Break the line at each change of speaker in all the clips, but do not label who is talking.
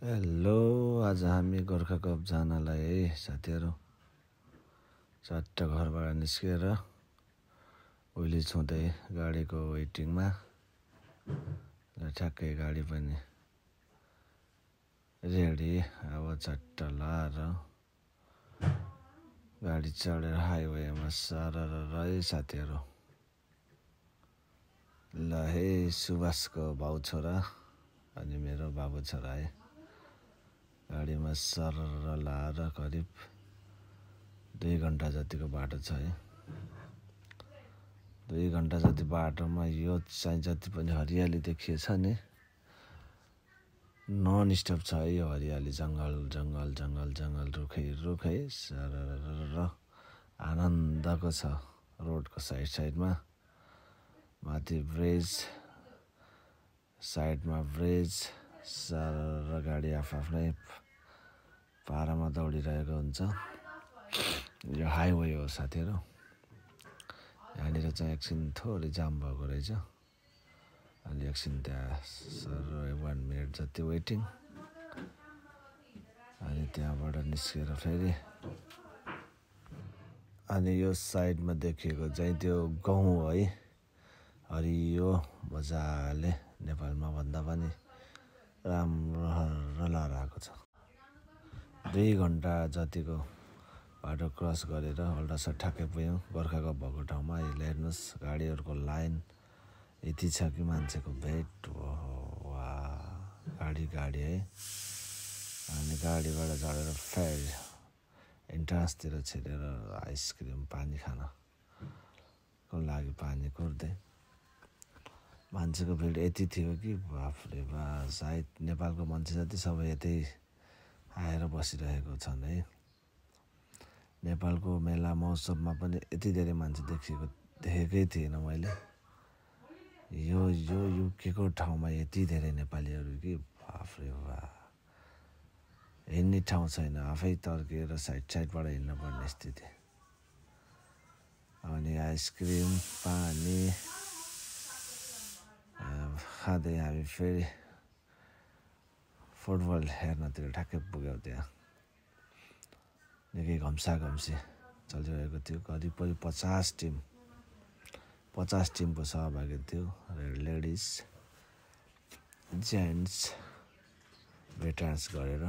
Hello, आज हामी Gorkha cup जानलाई है साथीहरू। चट्ट घरबाट निस्केर उहिले छुँदै गाडीको वेटिङमा ठ्याक्कै गाडी पनि रेडी। अब चट्ट लाएर गाडी चढेर हाइवेमा सरर साथीहरू। ल हे सुभाषको बाउ छोरा अनि मेरो बाबु छोरा है, गाडीमा सरर लाएर करिब 2 घन्टा जतिको बाटो छ है। 2 घन्टा जति बाटोमा यो चाहिँ जति पनि हरियाली देखिएछ नि, नन स्टप छ है यो हरियाली। जङ्गल जङ्गल जङ्गल जङ्गल, रुखै रुखै सरर आनन्दको छ। रोडको साइडमा माथि ब्रिज, साइडमा ब्रिज, सरर गाडी आफ्नै पारामा दौडिरहेको हुन्छ। यो हाइवे हो साथीहरू। यहाँनिर चाहिँ एकछिन थोरै जाम भएको रहेछ, अनि एकछिन त्यहाँ सर 1 मिनट जति वेटिङ, अनि त्यहाँबाट निस्केर फेरि अनि यो साइडमा देखिएको चाहिँ त्यो गाउँ है, हरियो मजाले नेपालमा भन्दा पनि राम्रो रलाएर आएको छ। 2 घन्टा जतिको बाटो क्रस गरेर अल्ट्रासा ठ्याक्कै पुग्यौँ गोर्खा कप भएको ठाउँमा। अहिले हेर्नुहोस् गाडीहरूको लाइन यति छ कि मान्छेको भेट वा गाडी है। अनि गाडीबाट झरेर फेरि इन्ट्रान्सतिर छिरेर आइसक्रिम पानी खानको लागि पानी कुर्दै मान्छेको भिड यति थियो कि बाफरे बा, सायद नेपालको मान्छे जति सबै यतै आएर बसिरहेको छन् है। नेपालको मेला महोत्सवमा पनि यति धेरै मान्छे देखेकै थिएन मैले। यो युकेको ठाउँमा यति धेरै नेपालीहरू कि बाफरे बा, हिँड्ने ठाउँ छैन, आफै तर्किएर साइडबाट हिँड्न पर्ने स्थिति। अनि आइसक्रिम पानी खाँदै हामी फेरि फुटबल हेर्नतिर ठ्याक्कै पुग्यौँ। त्यहाँ निकै घम्साघम्सी चलिरहेको थियो। करिब 50 टिमको सहभागी थियो। लेडिज जेन्ट्स भेटर्स गरेर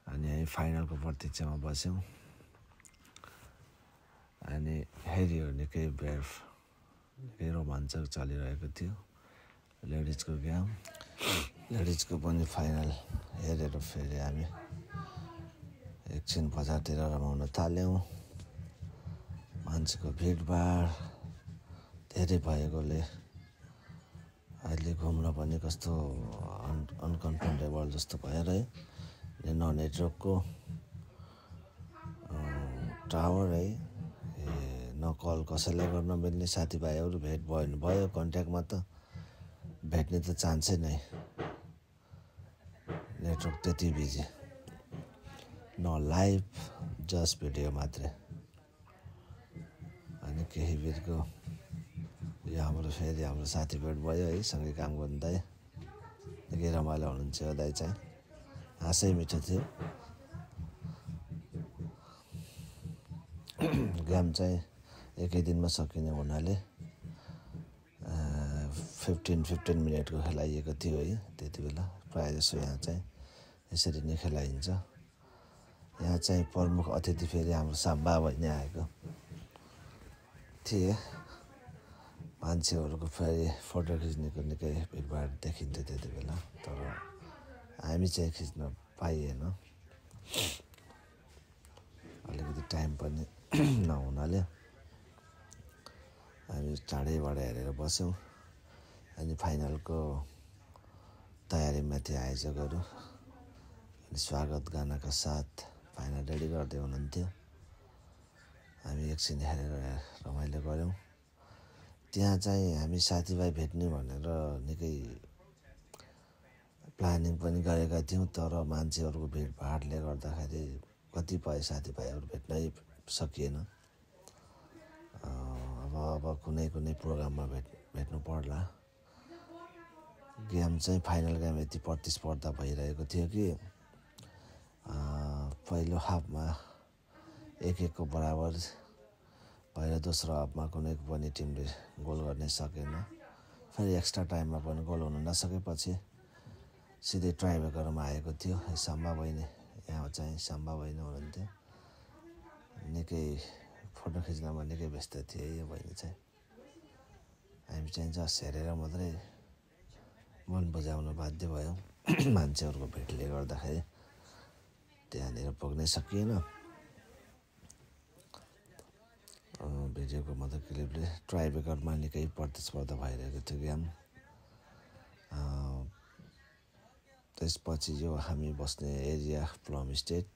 अनि हामी फाइनलको प्रतीक्षामा बस्यौँ। अनि हेऱ्यो निकै रोमाञ्चक चलिरहेको थियो लेडिजको गेम। लेडिजको पनि फाइनल हेरेर फेरि हामी एकछिन बजारतिर रमाउन थाल्यौँ। मान्छेको भिडभाड धेरै भएकोले अहिले घुम्न पनि कस्तो अनकम्फर्टेबल जस्तो भयो है। नेटवर्कको टावर है, न कल कसैलाई गर्न मिल्ने, साथीभाइहरू भेट भयो कन्ट्याक्टमा त भेट्ने त चान्सै नै, नेटवर्क त्यति बिजी, न लाइभ जस्ट भिडियो मात्रै। अनि केही बेरको यो हाम्रो साथी भेट भयो है, सँगै काम गर्ने दाइ, निकै रमाइलो हुनुहुन्छ यो दाइ चाहिँ, हाँसै मिठो थियो। गेम चाहिँ एकै दिनमा सकिने हुनाले 15 मिनटको खेलाइएको थियो है त्यति बेला। प्रायः जसो यहाँ चाहिँ यसरी नै खेलाइन्छ। यहाँ चाहिँ प्रमुख अतिथि फेरि हाम्रो साम्बा बहिनी आएको थिए। मान्छेहरूको फेरि फोटो खिच्नेको निकै भिडभाड देखिन्थ्यो त्यति बेला, तर हामी चाहिँ खिच्न पाइएन, अलिकति टाइम पनि नहुनाले हामी टाढैबाट हेरेर बस्यौँ। अनि फाइनलको तयारीमाथि आयोजकहरू अनि स्वागत गानाका साथ फाइनल रेडी गर्दै हुनुहुन्थ्यो। हामी एकछिन हेरेर रमाइलो गऱ्यौँ। त्यहाँ चाहिँ हामी साथीभाइ भेट्ने भनेर निकै प्लानिङ पनि गरेका थियौँ, तर मान्छेहरूको भिडभाडले गर्दाखेरि कतिपय साथीभाइहरू भेट्नै सकिएन। अब कुनै प्रोग्राममा भेट्नु पर्ला। गेम चाहिँ फाइनल गेम यति प्रतिस्पर्धा भइरहेको थियो कि पहिलो हाफमा 1-1 को बराबर भएर दोस्रो हाफमा कुनै पनि टिमले गोल गर्न सकेन। फेरि एक्स्ट्रा टाइममा पनि गोल हुन नसकेपछि सिधै ट्राइब्रेकरमा आएको थियो। सम्भव होइन, यहाँ चाहिँ सम्भव होइन हुनुहुन्थ्यो। निकै फोटो खिच्नमा निकै व्यस्त थिए यो बहिनी चाहिँ। हामी चाहिँ जस्ट हेरेर मात्रै मन बुझाउन बाध्य भयौँ। मान्छेहरूको भिडले गर्दाखेरि त्यहाँनिर पुग्नै सकिएन। भिडियोको मतलब क्लिपले ट्राइब्रेकरमा निकै प्रतिस्पर्धा भइरहेको थियो गेम। त्यसपछि यो हामी बस्ने एरिया प्लम स्टेट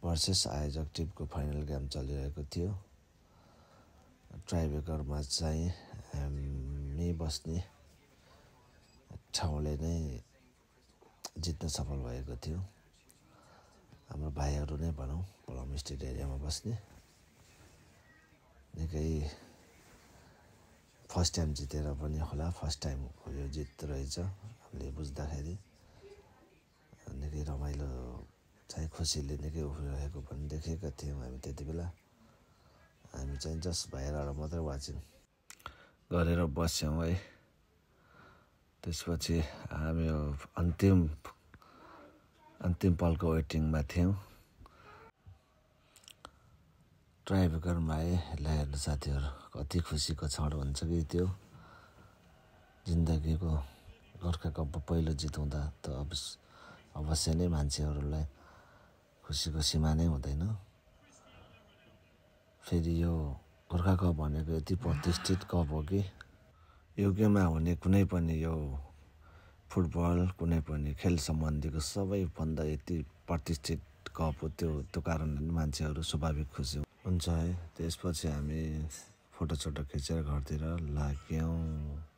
भर्सेस आयोजक टिमको फाइनल गेम चलिरहेको थियो। ट्राइब्रेकरमा चाहिँ हामी बस्ने ठाउँले नै जित्न सफल भएको थियो। हाम्रो भाइहरू नै भनौँ प्लम स्टेट एरियामा बस्ने निकै फर्स्ट टाइम जितेर पनि होला, फर्स्ट टाइम यो जित रहेछ हामीले बुझ्दाखेरि। निकै रमाइलो चाहिँ खुसीले निकै उफ्रिरहेको पनि देखेका थियौँ हामी त्यति बेला। हामी चाहिँ जस्ट भाइरबाट मात्रै वाचिङ गरेर बस्यौँ है। त्यसपछि हामी अन्तिम पलको वेटिङमा थियौँ। ट्राइब्रेकरमा आए हेर्नु साथीहरू, कति खुसीको क्षण हुन्छ कि त्यो। जिन्दगीको गोर्खा कपको पहिलो जित हुँदा त अवश्य नै मान्छेहरूलाई खुसीको सीमा नै हुँदैन। फेरि यो गोर्खा कप भनेको यति प्रतिष्ठित कप हो कि युगमा हुने कुनै पनि यो फुटबल कुनै पनि खेल सम्बन्धीको सबैभन्दा यति प्रतिष्ठित कप हो। त्यो कारणले मान्छेहरू स्वाभाविक खुसी हुन्छ है। त्यसपछि हामी फोटोसोटो खिचेर घरतिर लाग्यौँ।